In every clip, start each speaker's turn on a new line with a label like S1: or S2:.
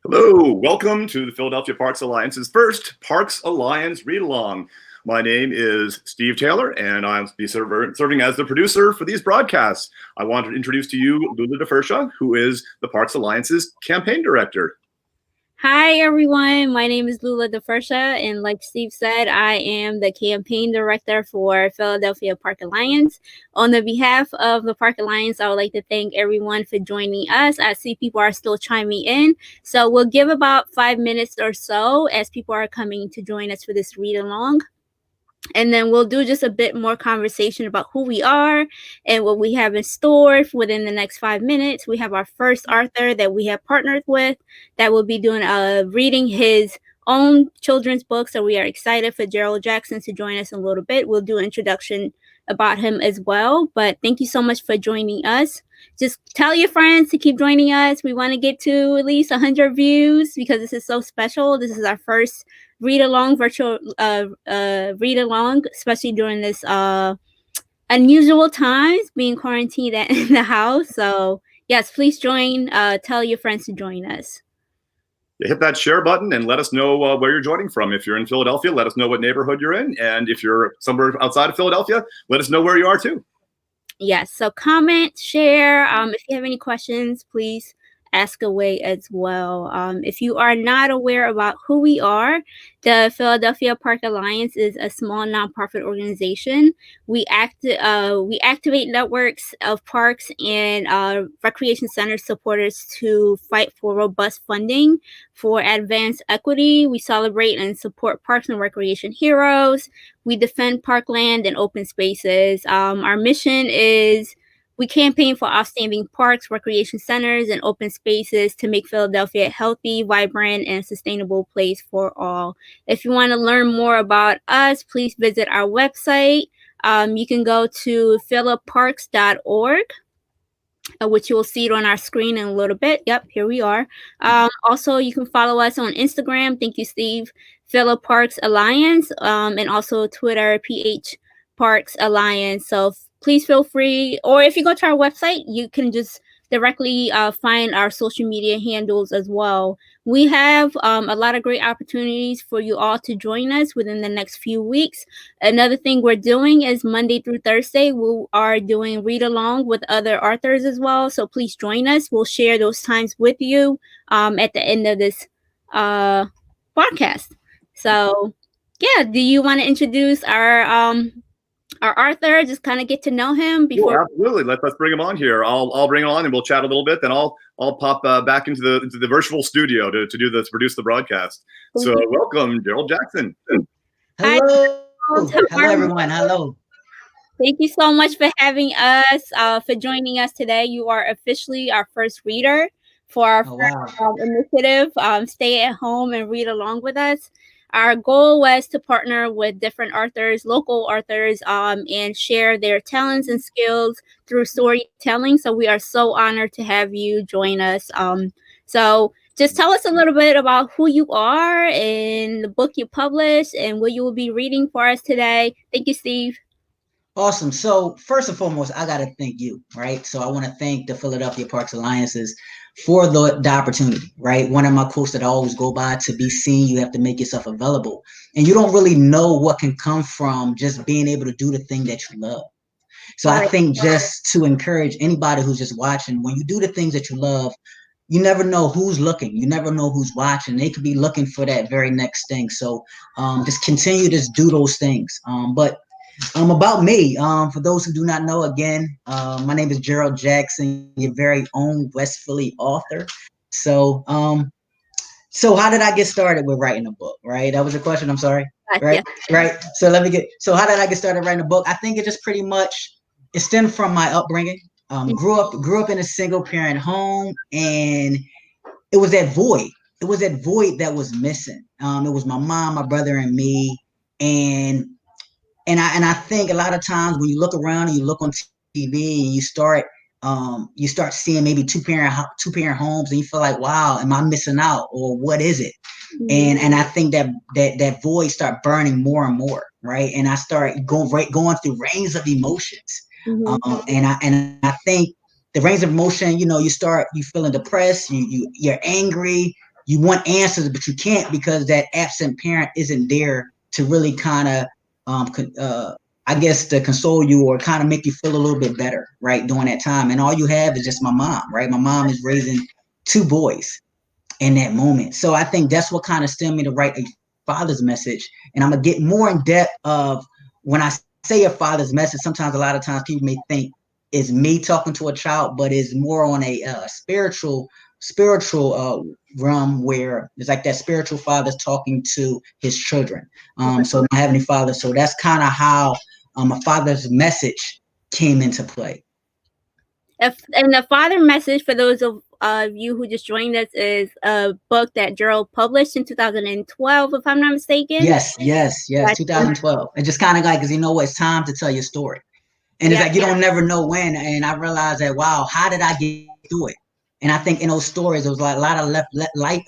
S1: Hello, welcome to the Philadelphia Parks Alliance's first Parks Alliance Read-Along. My name is Steve Taylor, and I'll be serving as the producer for these broadcasts. I want to introduce to you Lula DeFersha, who is the Parks Alliance's campaign director.
S2: Hi, everyone. My name is Lula DeFersha, and like Steve said, I am the campaign director for Philadelphia Park Alliance. On the behalf of the Park Alliance, I would like to thank everyone for joining us. I see people are still chiming in, so we'll give about 5 minutes or so as people are coming to join us for this read along. And then we'll do just a bit more conversation about who we are and what we have in store within the next 5 minutes. We have our first author that we have partnered with that will be doing reading his own children's book. So we are excited for Gerald Jackson to join us in a little bit. We'll do an introduction about him as well. But thank you so much for joining us. Just tell your friends to keep joining us. We want to get to at least 100 views because this is so special. This is our first read along virtual read along, especially during this unusual times being quarantined in the house. So yes, please join. Tell your friends to join us.
S1: Hit that share button and let us know where you're joining from. If you're in Philadelphia, let us know what neighborhood you're in. And if you're somewhere outside of Philadelphia, let us know where you are too.
S2: Yes, so comment, share. If you have any questions, please ask away as well. If you are not aware about who we are, the Philadelphia Park Alliance is a small nonprofit organization. We activate networks of parks and recreation center supporters to fight for robust funding for advanced equity. We celebrate and support parks and recreation heroes. We defend parkland and open spaces. Our mission is we campaign for outstanding parks, recreation centers, and open spaces to make Philadelphia a healthy, vibrant, and sustainable place for all. If you want to learn more about us, please visit our website. You can go to philipparks.org, which you will see it on our screen in a little bit. Yep, here we are. Also, you can follow us on Instagram. Thank you, Steve. Philip Parks Alliance, and also Twitter, PH Parks Alliance. So please feel free, or if you go to our website, you can just directly find our social media handles as well. We have a lot of great opportunities for you all to join us within the next few weeks. Another thing we're doing is Monday through Thursday, we are doing read along with other authors as well. So please join us. We'll share those times with you at the end of this podcast. So yeah, do you want to introduce our Arthur, just kind of get to know him before.
S1: Well, absolutely. Let's bring him on here. I'll bring him on and we'll chat a little bit. Then I'll pop back into the virtual studio to produce the broadcast. So welcome, Gerald Jackson.
S3: Hello. Hello, everyone. Hello.
S2: Thank you so much for having us, for joining us today. You are officially our first reader for our initiative, Stay at Home and Read Along with Us. Our goal was to partner with different authors, local authors, and share their talents and skills through storytelling. So we are so honored to have you join us. So just tell us a little bit about who you are and the book you published and what you will be reading for us today. Thank you, Steve.
S3: Awesome. So first and foremost, I got to thank you, right? So I want to thank the Philadelphia Parks Alliances for the opportunity, right? One of my quotes that I always go by: to be seen, you have to make yourself available. And you don't really know what can come from just being able to do the thing that you love. So I think just to encourage anybody who's just watching, when you do the things that you love, you never know who's looking. You never know who's watching. They could be looking for that very next thing. So just continue to do those things. But about me, for those who do not know, again, my name is Gerald Jackson, your very own West Philly author. So how did I get started with writing a book, right? That was a question, I'm sorry. Right. So how did I get started writing a book? I think it just pretty much, it stemmed from my upbringing. Grew up in a single parent home, and it was that void. It was that void that was missing. It was my mom, my brother, and me. And I think a lot of times when you look around and you look on TV and you start seeing maybe two parent homes, and you feel like, wow, am I missing out, or what is it? And I think that void start burning more and more, right? And I start going through range of emotions. And I think the range of emotion, you feeling depressed, you're angry, you want answers, but you can't because that absent parent isn't there to really kind of, I guess, to console you or kind of make you feel a little bit better, right, during that time. And all you have is just my mom, right? My mom is raising 2 boys in that moment. So I think that's what kind of stemmed me to write a father's message. And I'm going to get more in depth of when I say a father's message. Sometimes, a lot of times, people may think it's me talking to a child, but it's more on a spiritual realm where it's like that spiritual father's talking to his children. So my Heavenly Father. So that's kind of how a father's message came into play.
S2: And the father message, for those of you who just joined us, is a book that Gerald published in 2012, if I'm not mistaken.
S3: Yes, 2012. It's just kind of like, because you know what, it's time to tell your story. And it's like, you don't never know when. And I realized that, wow, how did I get through it? And I think in those stories, there was like a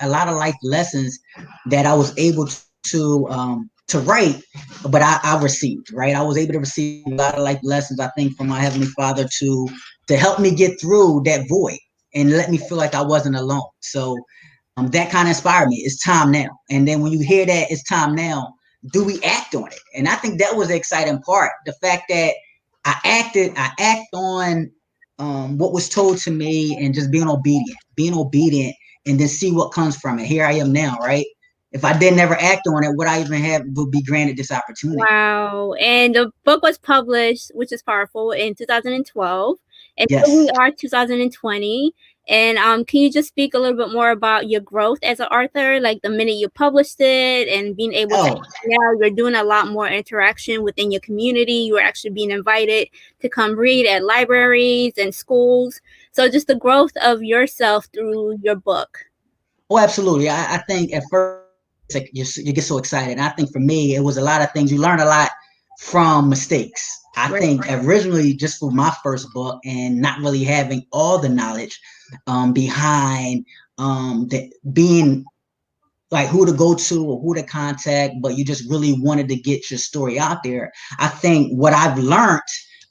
S3: lot of life lessons that I was able to write, but I received, right? I was able to receive a lot of life lessons, I think, from my Heavenly Father to help me get through that void and let me feel like I wasn't alone. So that kind of inspired me. It's time now. And then when you hear that it's time now, do we act on it? And I think that was the exciting part. The fact that I act on what was told to me and just being obedient and then see what comes from it. Here I am now, right? If I didn't ever act on it, would I even would be granted this opportunity?
S2: Wow. And the book was published, which is powerful, in 2012. And
S3: yes.
S2: Here we are, 2020. And can you just speak a little bit more about your growth as an author, like the minute you published it and being able to, now you're doing a lot more interaction within your community. You are actually being invited to come read at libraries and schools. So just the growth of yourself through your book.
S3: Oh, absolutely. I think at first, like you get so excited. And I think for me, it was a lot of things. You learn a lot from mistakes. I think originally, just for my first book and not really having all the knowledge behind being like who to go to or who to contact, but you just really wanted to get your story out there. I think what I've learned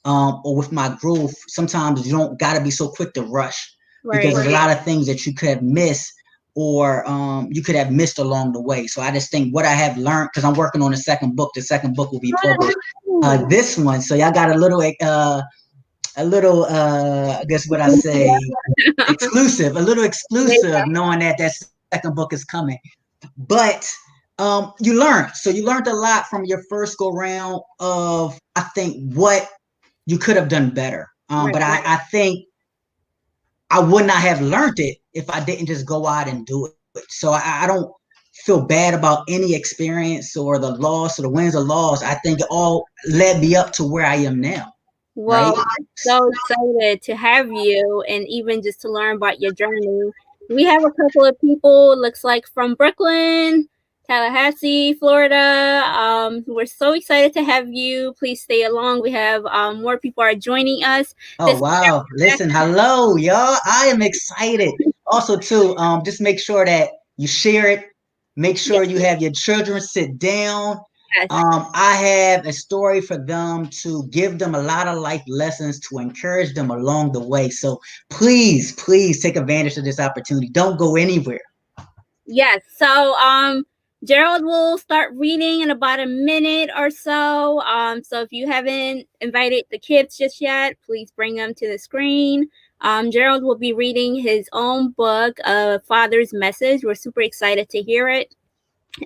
S3: or with my growth, sometimes you don't got to be so quick to rush because there's a lot of things that you could have missed or you could have missed along the way. So I just think what I have learned, because I'm working on the second book will be published this one. So y'all got a little, I guess what I say, exclusive, knowing that that second book is coming. But you learned. So you learned a lot from your first go round of, I think, what you could have done better. But I think I would not have learned it if I didn't just go out and do it. So I don't feel bad about any experience or the loss or the wins or loss. I think it all led me up to where I am now.
S2: Well, I'm so excited to have you and even just to learn about your journey. We have a couple of people, looks like from Brooklyn, Tallahassee, Florida. We're so excited to have you. Please stay along. We have more people are joining us.
S3: Oh, wow. Listen, hello, y'all. I am excited. Also, too, just make sure that you share it. Make sure you have your children sit down. Yes. I have a story for them to give them a lot of life lessons to encourage them along the way. So please take advantage of this opportunity. Don't go anywhere.
S2: Yes. So Gerald will start reading in about a minute or so. So if you haven't invited the kids just yet, please bring them to the screen. Gerald will be reading his own book, Father's Message. We're super excited to hear it.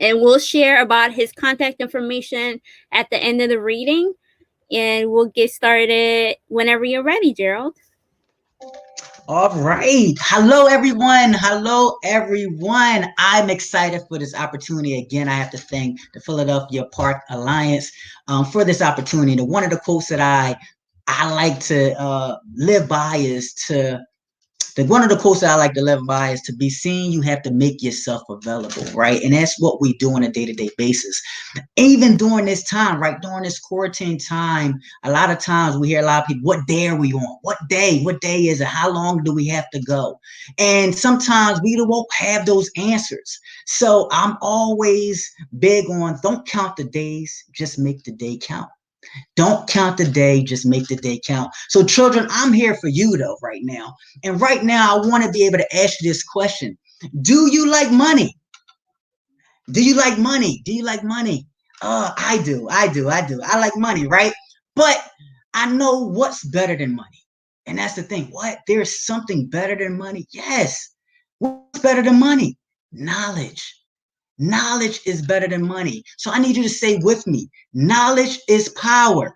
S2: And we'll share about his contact information at the end of the reading. And we'll get started whenever you're ready, Gerald.
S3: All right. Hello, everyone. I'm excited for this opportunity. Again, I have to thank the Philadelphia Park Alliance for this opportunity. One of the quotes that I like to live by is one of the quotes that I like to live by is, to be seen, you have to make yourself available, right? And that's what we do on a day-to-day basis. Even during this time, right? During this quarantine time, a lot of times we hear a lot of people, what day are we on? What day is it? How long do we have to go? And sometimes we won't have those answers. So I'm always big on, don't count the days, just make the day count. Don't count the day, just make the day count. So children, I'm here for you though right now. And right now, I want to be able to ask you this question. Do you like money? Do you like money? Do you like money? I do. I like money, right? But I know what's better than money. And that's the thing. What? There's something better than money? Yes. What's better than money? Knowledge. Knowledge is better than money. So I need you to say with me, knowledge is power.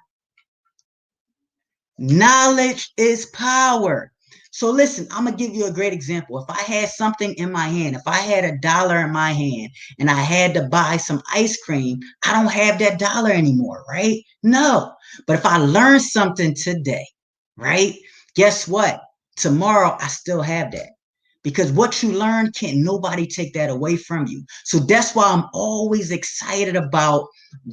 S3: Knowledge is power. So listen, I'm gonna give you a great example. If I had something in my hand, if I had $1 in my hand and I had to buy some ice cream, I don't have that dollar anymore, right? No. But if I learn something today, right? Guess what? Tomorrow I still have that. Because what you learn can't nobody take that away from you. So that's why I'm always excited about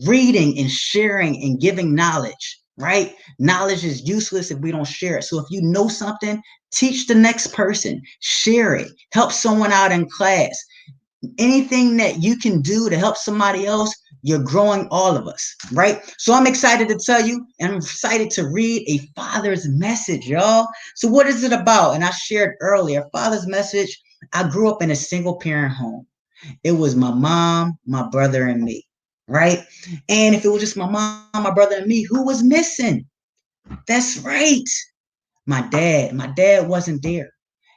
S3: reading and sharing and giving knowledge, right? Knowledge is useless if we don't share it. So if you know something, teach the next person, share it, help someone out in class. Anything that you can do to help somebody else, you're growing all of us, right? So I'm excited to tell you, and I'm excited to read a father's message, y'all. So what is it about? And I shared earlier, father's message. I grew up in a single parent home. It was my mom, my brother, and me, right? And if it was just my mom, my brother, and me, who was missing? That's right. My dad wasn't there.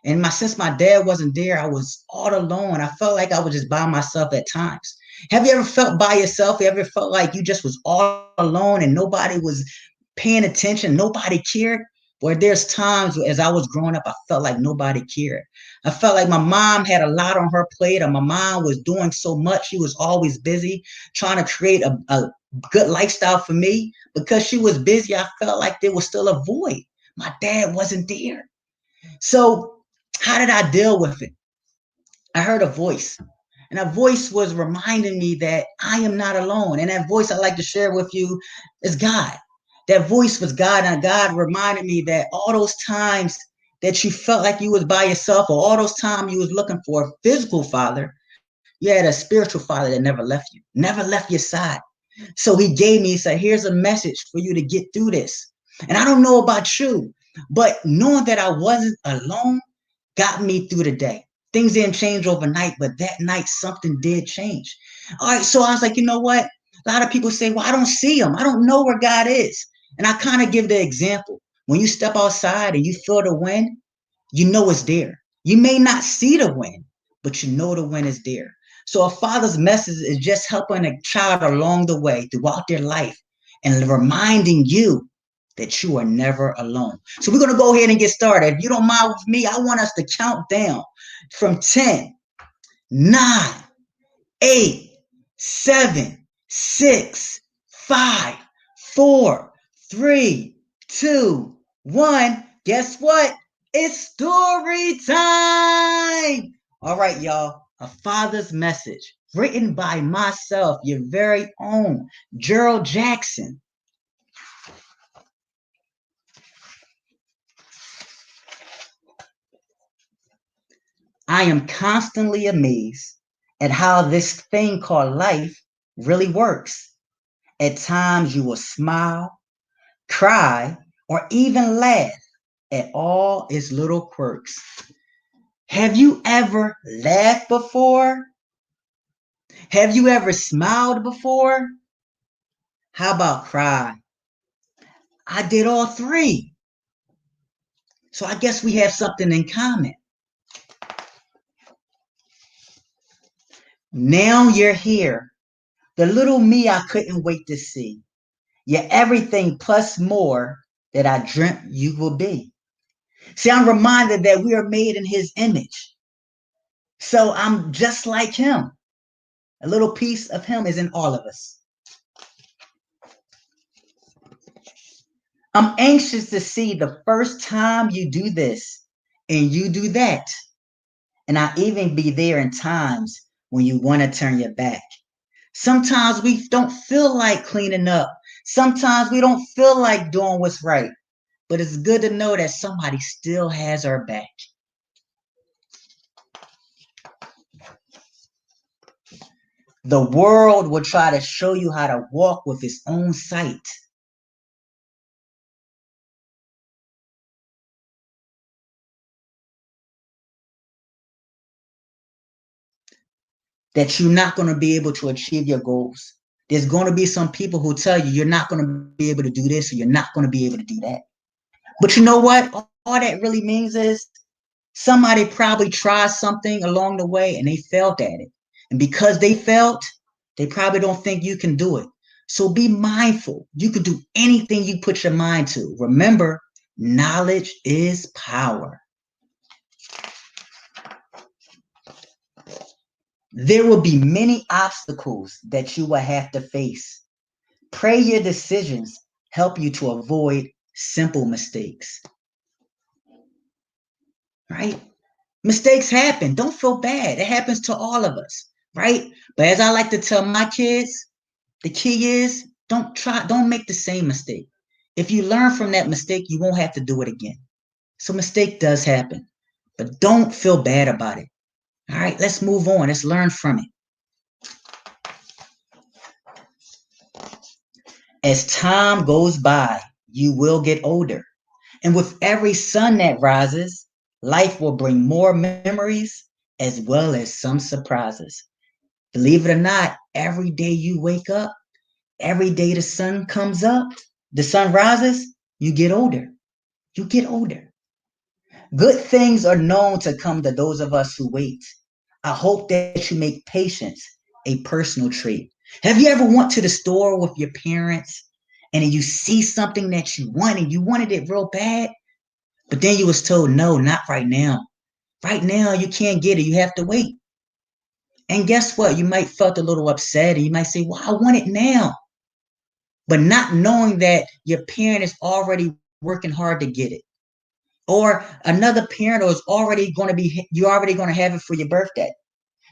S3: And since my dad wasn't there, I was all alone. I felt like I was just by myself at times. Have you ever felt by yourself? You ever felt like you just was all alone and nobody was paying attention, nobody cared? Where there's times as I was growing up, I felt like nobody cared. I felt like my mom had a lot on her plate, or my mom was doing so much. She was always busy trying to create a good lifestyle for me. Because she was busy, I felt like there was still a void. My dad wasn't there. So how did I deal with it? I heard a voice, and that voice was reminding me that I am not alone. And that voice I'd like to share with you is God. That voice was God, and God reminded me that all those times that you felt like you was by yourself, or all those times you was looking for a physical father, you had a spiritual father that never left you, never left your side. So he gave me, he said, here's a message for you to get through this. And I don't know about you, but knowing that I wasn't alone got me through the day. Things didn't change overnight, but that night something did change. All right, so I was like, you know what? A lot of people say, well, I don't see him. I don't know where God is. And I kind of give the example. When you step outside and you feel the wind, you know it's there. You may not see the wind, but you know the wind is there. So a father's message is just helping a child along the way throughout their life and reminding you that you are never alone. So we're going to go ahead and get started. If you don't mind with me, I want us to count down from 10, 9, 8, 7, 6, 5, 4, 3, 2, 1. Guess what? It's story time. All right, y'all. A father's message written by myself, your very own Gerald Jackson. I am constantly amazed at how this thing called life really works. At times you will smile, cry, or even laugh at all its little quirks. Have you ever laughed before? Have you ever smiled before? How about cry? I did all three. So I guess we have something in common. Now you're here. The little me I couldn't wait to see. You're everything plus more that I dreamt you will be. See, I'm reminded that we are made in his image. So I'm just like him. A little piece of him is in all of us. I'm anxious to see the first time you do this and you do that. And I even be there in times when you want to turn your back. Sometimes we don't feel like cleaning up. Sometimes we don't feel like doing what's right. But it's good to know that somebody still has our back. The world will try to show you how to walk with its own sight. that you're not going to be able to achieve your goals. There's going to be some people who tell you you're not going to be able to do this or you're not going to be able to do that. But you know what? All that really means is somebody probably tried something along the way and they failed at it. And because they failed, they probably don't think you can do it. So be mindful. You can do anything you put your mind to. Remember, knowledge is power. There will be many obstacles that you will have to face. Pray your decisions help you to avoid simple mistakes. Right? Mistakes happen. Don't feel bad. It happens to all of us, right? But as I like to tell my kids, the key is don't make the same mistake. If you learn from that mistake, you won't have to do it again. So mistake does happen, but don't feel bad about it. All right, let's move on. Let's learn from it. As time goes by, you will get older. And with every sun that rises, life will bring more memories as well as some surprises. Believe it or not, every day you wake up, every day the sun comes up, the sun rises, you get older. You get older. Good things are known to come to those of us who wait. I hope that you make patience a personal trait. Have you ever went to the store with your parents and then you see something that you wanted it real bad, but then you was told, no, not right now. Right now, you can't get it. You have to wait. And guess what? You might felt a little upset and you might say, well, I want it now. But not knowing that your parent is already working hard to get it. Or another parent is already going to be, you're already going to have it for your birthday.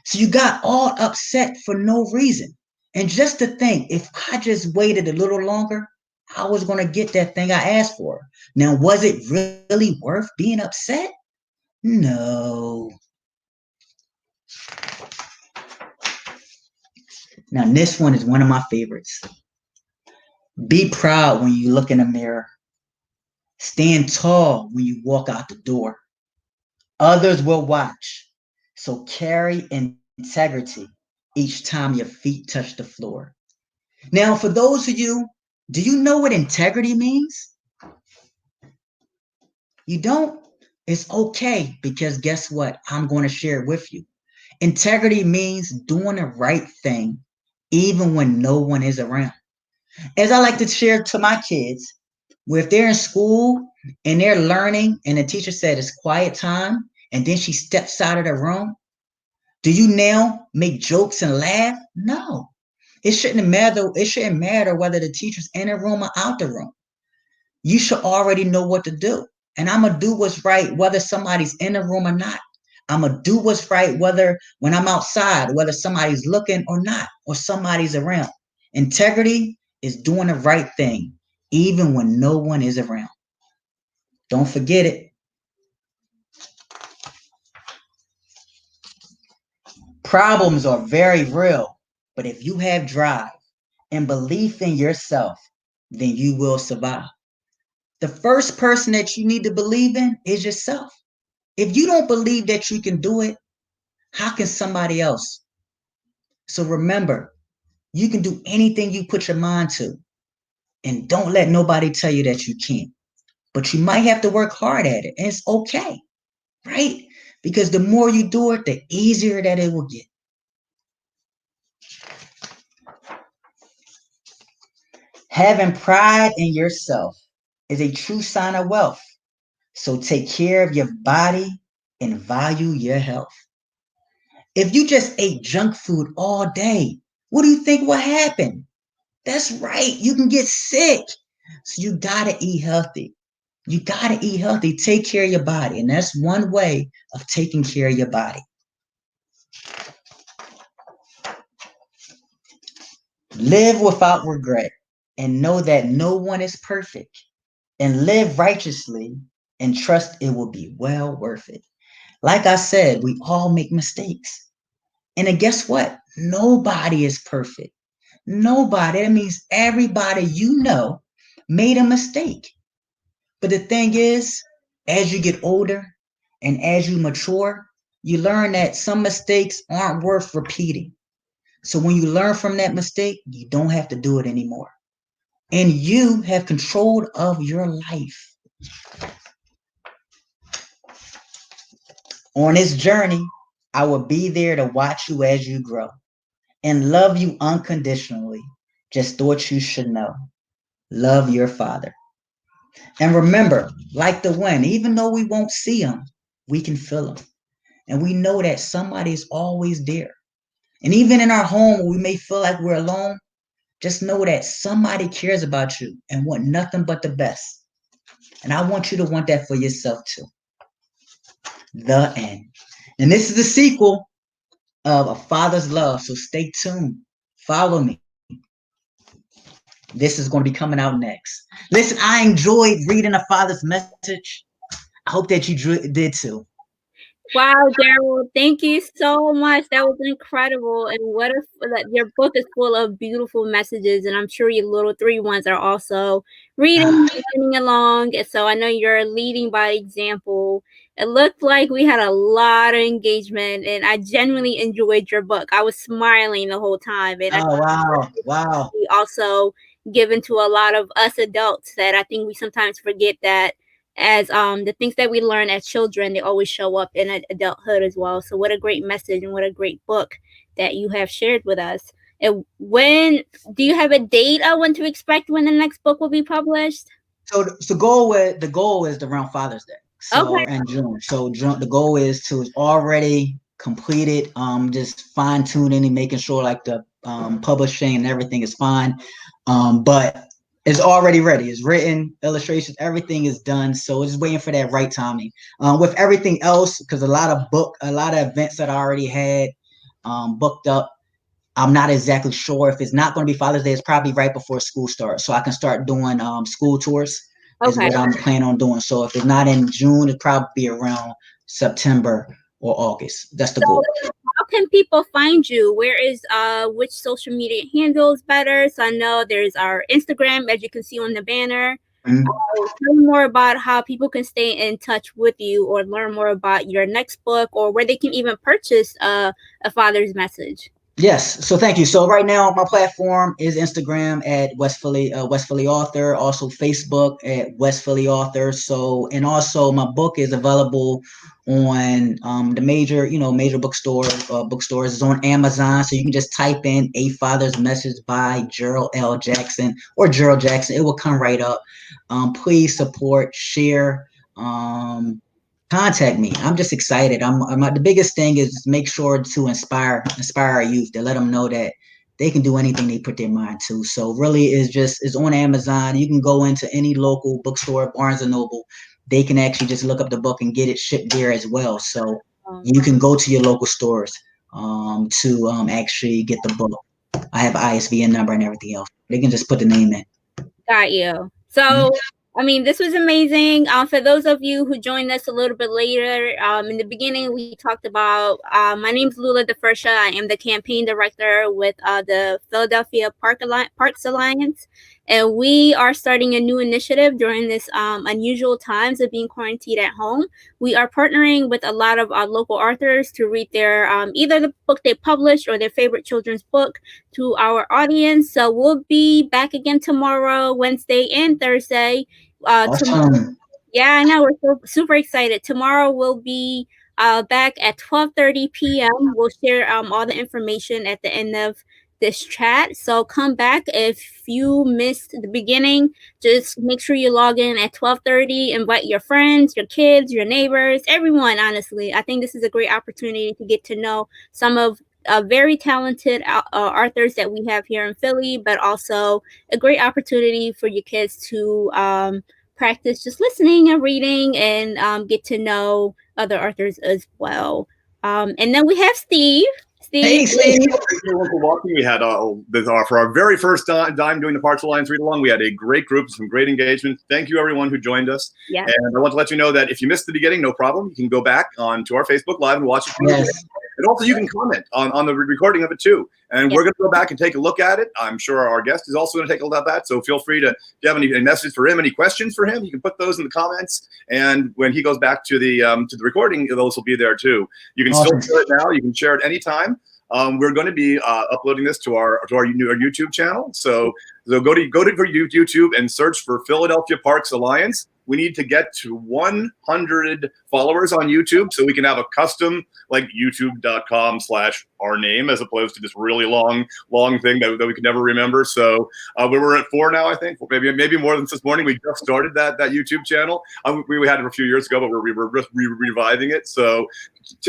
S3: So you got all upset for no reason. And just to think, if I just waited a little longer, I was going to get that thing I asked for. Now, was it really worth being upset? No. Now, this one is one of my favorites. Be proud when you look in the mirror. Stand tall when you walk out the door. Others will watch. So carry integrity each time your feet touch the floor. Now, for those of you, do you know what integrity means? You don't? It's okay, because guess what? I'm going to share it with you. Integrity means doing the right thing even when no one is around. As I like to share to my kids, where if they're in school and they're learning and the teacher said it's quiet time and then she steps out of the room, do you now make jokes and laugh? No. It shouldn't matter. It shouldn't matter whether the teacher's in the room or out the room. You should already know what to do. And I'm going to do what's right, whether somebody's in the room or not. I'm going to do what's right, whether when I'm outside, whether somebody's looking or not, or somebody's around. Integrity is doing the right thing, even when no one is around. Don't forget it. Problems are very real, but if you have drive and belief in yourself, then you will survive. The first person that you need to believe in is yourself. If you don't believe that you can do it, how can somebody else? So remember, you can do anything you put your mind to, and don't let nobody tell you that you can't. But you might have to work hard at it, and it's okay, right? Because the more you do it, the easier that it will get. Having pride in yourself is a true sign of wealth. So take care of your body and value your health. If you just ate junk food all day, what do you think will happen? That's right, you can get sick. So you gotta eat healthy. You gotta eat healthy. Take care of your body. And that's one way of taking care of your body. Live without regret and know that no one is perfect. And live righteously and trust it will be well worth it. Like I said, we all make mistakes. And then guess what? Nobody is perfect. Nobody. That means everybody you know made a mistake. But the thing is, as you get older and as you mature, you learn that some mistakes aren't worth repeating. So when you learn from that mistake, you don't have to do it anymore. And you have control of your life. On this journey, I will be there to watch you as you grow and love you unconditionally. Just thought you should know. Love your father. And remember, like the wind, even though we won't see him, we can feel him. And we know that somebody is always there. And even in our home, we may feel like we're alone. Just know that somebody cares about you and want nothing but the best. And I want you to want that for yourself too. The end. And this is the sequel of A Father's Love. So stay tuned. Follow me. This is going to be coming out next. Listen, I enjoyed reading A Father's Message. I hope that you did too.
S2: Wow, Gerald, thank you so much. That was incredible. And what if your book is full of beautiful messages, and I'm sure your little 3 ones are also reading, listening along. And so I know you're leading by example. It looked like we had a lot of engagement, and I genuinely enjoyed your book. I was smiling the whole time. And
S3: Wow.
S2: we also given to a lot of us adults that I think we sometimes forget that as the things that we learn as children, they always show up in adulthood as well. So what a great message and what a great book that you have shared with us. And when do you have a date on when to expect when the next book will be published?
S3: So the goal is around Father's Day. So
S2: Okay.
S3: in June. So the goal is to already completed. Just fine tuning and making sure like the publishing and everything is fine. But it's already ready. It's written, illustrations, everything is done. So it's just waiting for that right timing. With everything else, because a lot of events that I already had booked up. I'm not exactly sure if it's not going to be Father's Day. It's probably right before school starts, so I can start doing school tours. Is what I'm planning on doing. So if it's not in June, it'll probably be around September or August. That's the goal.
S2: How can people find you? Where is which social media handles better? So I know there's our Instagram, as you can see on the banner. Tell me more about how people can stay in touch with you or learn more about your next book, or where they can even purchase A Father's Message.
S3: Yes. So thank you. So right now my platform is Instagram at West Philly Author, also Facebook at West Philly Author. So, and also my book is available on the major bookstores. It's on Amazon. So you can just type in A Father's Message by Gerald L. Jackson or Gerald Jackson. It will come right up. Please support, share, contact me. I'm just excited. The biggest thing is just make sure to inspire our youth, to let them know that they can do anything they put their mind to. So really it's on Amazon. You can go into any local bookstore, Barnes and Noble. They can actually just look up the book and get it shipped there as well. So you can go to your local stores to actually get the book. I have ISBN number and everything else. They can just put the name in.
S2: Got you. So I mean, this was amazing. For those of you who joined us a little bit later, in the beginning, we talked about, my name's Lula DeFersha. I am the campaign director with the Philadelphia Parks Alliance. And we are starting a new initiative during this unusual times of being quarantined at home. We are partnering with a lot of local authors to read their either the book they published or their favorite children's book to our audience. So we'll be back again tomorrow, Wednesday and Thursday.
S3: Awesome.
S2: Yeah, I know. We're so super excited. Tomorrow we'll be back at 12:30 p.m. We'll share all the information at the end of this chat. So come back if you missed the beginning. Just make sure you log in at 12:30. Invite your friends, your kids, your neighbors, everyone. Honestly, I think this is a great opportunity to get to know some of very talented authors that we have here in Philly, but also a great opportunity for your kids to practice just listening and reading and get to know other authors as well. And then we have Steve.
S3: Hey, Steve.
S1: We had for our very first time doing the Parks Alliance Read Along, we had a great group, some great engagement. Thank you, everyone who joined us.
S2: Yeah.
S1: And I want to let you know that if you missed the beginning, no problem. You can go back onto our Facebook Live and watch it.
S3: Yes.
S1: And also you can comment on the recording of it too. And we're going to go back and take a look at it. I'm sure our guest is also going to take a look at that. So feel free to, if you have any messages for him, any questions for him, you can put those in the comments. And when he goes back to the recording, those will be there too. You can still share it now. You can share it anytime. We're going to be uploading this to our YouTube channel. So go to YouTube and search for Philadelphia Parks Alliance. We need to get to 100 followers on YouTube so we can have a custom like youtube.com/our name as opposed to this really long thing that we could never remember. So we were at 4 now, I think, maybe more than this morning. We just started that YouTube channel. We had it a few years ago, but we were reviving it. So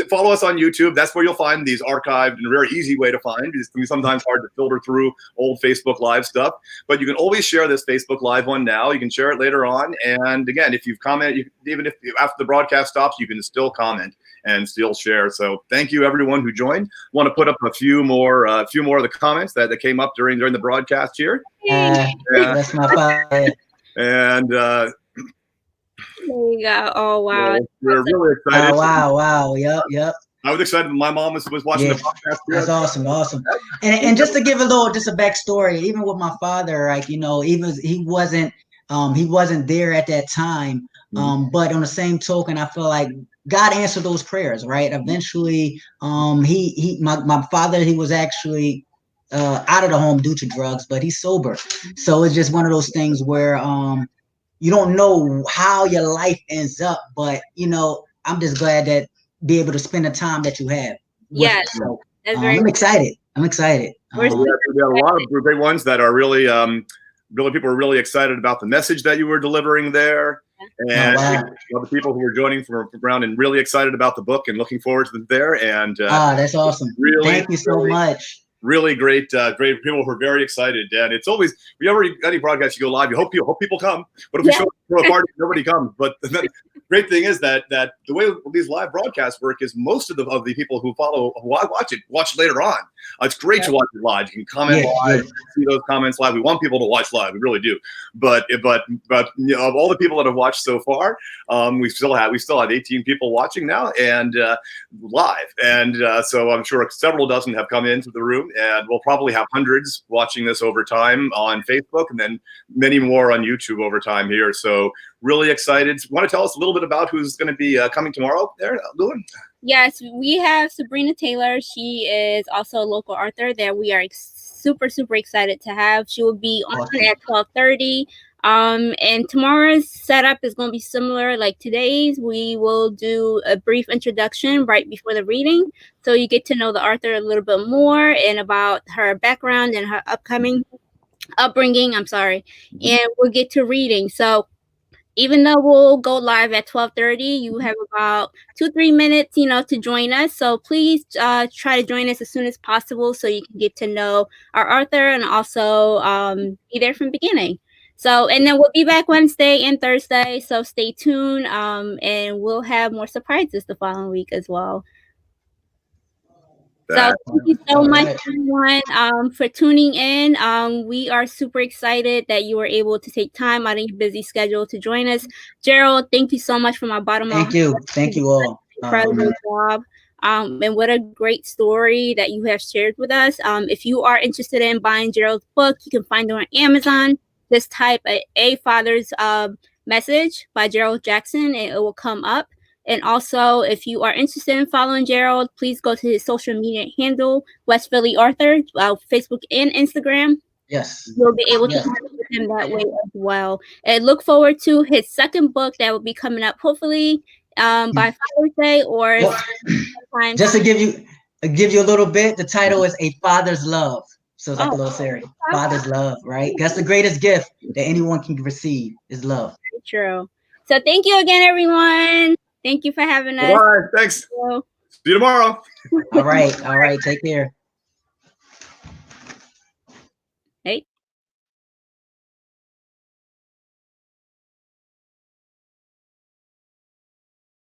S1: follow us on YouTube. That's where you'll find these archived in a very easy way to find. It's sometimes hard to filter through old Facebook Live stuff, but you can always share this Facebook Live one now. You can share it later on. And again, if you've commented, even if after the broadcast stops, you can still comment and still share. So thank you everyone who joined. Want to put up a few more of the comments that came up during the broadcast here.
S3: That's my father.
S1: And
S2: there you go. Oh wow.
S1: We're really excited.
S3: Wow. Yep.
S1: I was excited. My mom was watching the podcast.
S3: That's awesome. And just to give a backstory, even with my father, like, even he wasn't there at that time. But on the same token, I feel like God answered those prayers, right? Eventually, my father, he was actually out of the home due to drugs, but he's sober. So it's just one of those things where you don't know how your life ends up, but I'm just glad that be able to spend the time that you have.
S2: Yes,
S3: so, I'm excited.
S1: We have a lot of great ones that are really people are really excited about the message that you were delivering there. And the people who are joining from around and really excited about the book and looking forward to there. And
S3: that's awesome.
S1: Really,
S3: thank you so much.
S1: Really great people who are very excited. And it's always, whenever any broadcast you go live, you hope people come. But if we show a party, nobody comes. But the great thing is that the way these live broadcasts work is most of the people who watch later on. It's great to watch it live. You can comment live, see those comments live. We want people to watch live, we really do. But of all the people that have watched so far, we still have 18 people watching now and live. And so I'm sure several dozen have come into the room, and we'll probably have hundreds watching this over time on Facebook, and then many more on YouTube over time here. So really excited. Want to tell us a little bit about who's going to be coming tomorrow there, Lewin?
S2: Yes, we have Sabrina Taylor. She is also a local author that we are super excited to have. She will be on at 12:30. And tomorrow's setup is going to be similar like today's. We will do a brief introduction right before the reading, so you get to know the author a little bit more and about her background and her upbringing. And we'll get to reading. So even though we'll go live at 12:30, you have about 2-3 minutes, to join us. So please try to join us as soon as possible so you can get to know our author and also be there from the beginning. So, and then we'll be back Wednesday and Thursday. So stay tuned, and we'll have more surprises the following week as well. So thank you so much, everyone, for tuning in. We are super excited that you were able to take time out of your busy schedule to join us. Gerald, thank you so much from our bottom of
S3: Thank you. Thank you all.
S2: Incredible job. And what a great story that you have shared with us. If you are interested in buying Gerald's book, you can find it on Amazon. Just type a Father's Message by Gerald Jackson, and it will come up. And also, if you are interested in following Gerald, please go to his social media handle, West Philly Author, Facebook and Instagram.
S3: Yes.
S2: You'll be able to connect with him that way as well. And look forward to his second book that will be coming up, hopefully by Father's Day or sometime.
S3: Just to give you a little bit, the title is A Father's Love. So it's like a little series. Father's love, right? That's the greatest gift that anyone can receive is love.
S2: Very true. So thank you again, everyone. Thank you for having us.
S1: Bye. Thanks. See you tomorrow.
S3: All right. Take care.